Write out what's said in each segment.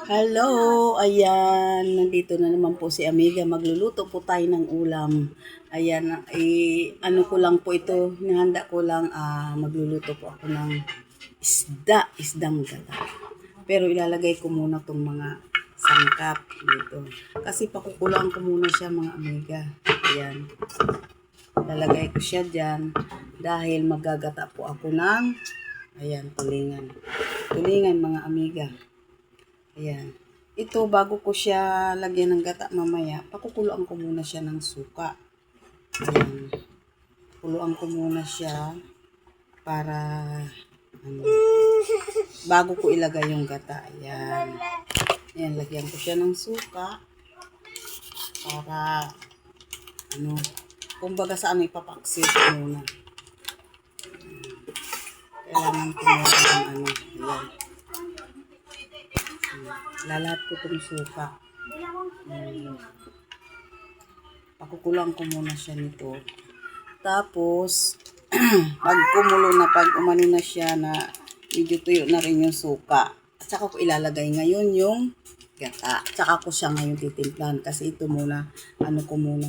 Hello, ayan, nandito na naman po si Amiga. Magluluto po tayo ng ulam. Ayan, ano ko lang po ito, hinahanda ko lang, magluluto po ako ng isdang gata. Pero ilalagay ko muna tong mga sangkap dito. Kasi pakukulaan ko muna siya mga Amiga. Ayan, lalagay ko siya dyan dahil magagata po ako ng, ayan, tulingan. Tulingan mga Amiga. Ayan. Ito, bago ko siya lagyan ng gata mamaya, pakukuluan ko muna siya ng suka. Ayan. Kuluan ko muna siya para, bago ko ilagay yung gata. Ayan. Ayan, lagyan ko siya ng suka para, kumbaga sa ipapaksit muna. Kailangan ko muna ng ayan. Lalat ko itong suka. Pakukulang ko muna siya nito. Tapos, pag kumulo na, pag umano na siya na medyo tuyo na rin yung suka, at saka ko ilalagay ngayon yung gata. At saka ko siya ngayon titimplahan kasi ito muna, ko muna,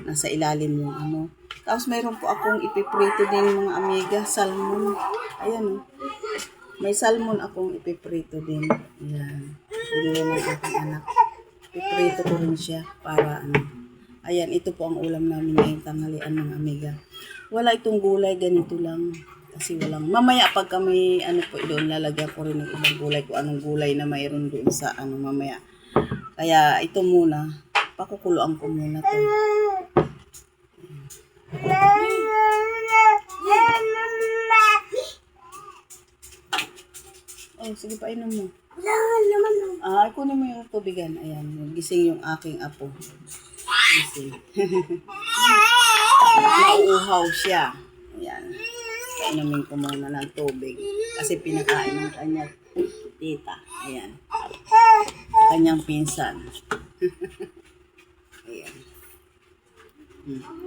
nasa ilalim yung Tapos mayroon po akong ipiprito din mga Amiga, salmon. Ayan may salmon akong ipiprito din. Ayan. Binili ng aking anak. Ipiprito ko rin siya para Ayan, ito po ang ulam namin ngayong tanghalian mga Amiga. Wala itong gulay, ganito lang. Kasi walang, mamaya pag kami, po doon, lalagyan ko rin ng ibang gulay kung anong gulay na mayroon doon sa mamaya. Kaya ito muna, pakukuloan ko muna to. Oh, sige pa, inom mo. Kunin mo yung tubigan. Ayan, gising yung aking apo. Gising. Nauuhaw siya. Ayan. Inumin ko muna ng tubig. Kasi pinakain ng kanyang tita. Ayan. Kanyang pinsan. Ayan.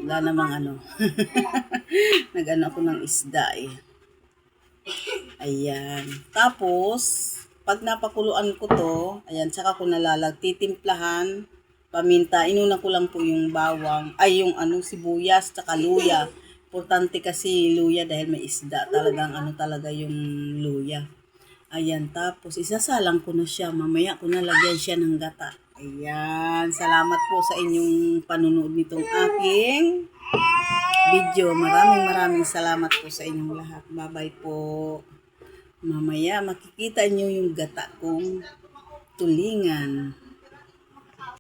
Wala namang Nag-ano ako ng isda eh. Ayan. Tapos, pag napakuluan ko to, ayan, saka ko titimplahan, paminta. Inuna ko lang po yung bawang, yung sibuyas, saka luya. Importante kasi luya dahil may isda. Talagang talaga yung luya. Ayan, tapos isasalang ko na siya. Mamaya ko na lagyan siya ng gata. Ayan, salamat po sa inyong panunood nitong aking video. Maraming salamat po sa inyong lahat. Bye-bye po. Mamaya makikita nyo yung gata kong tulingan.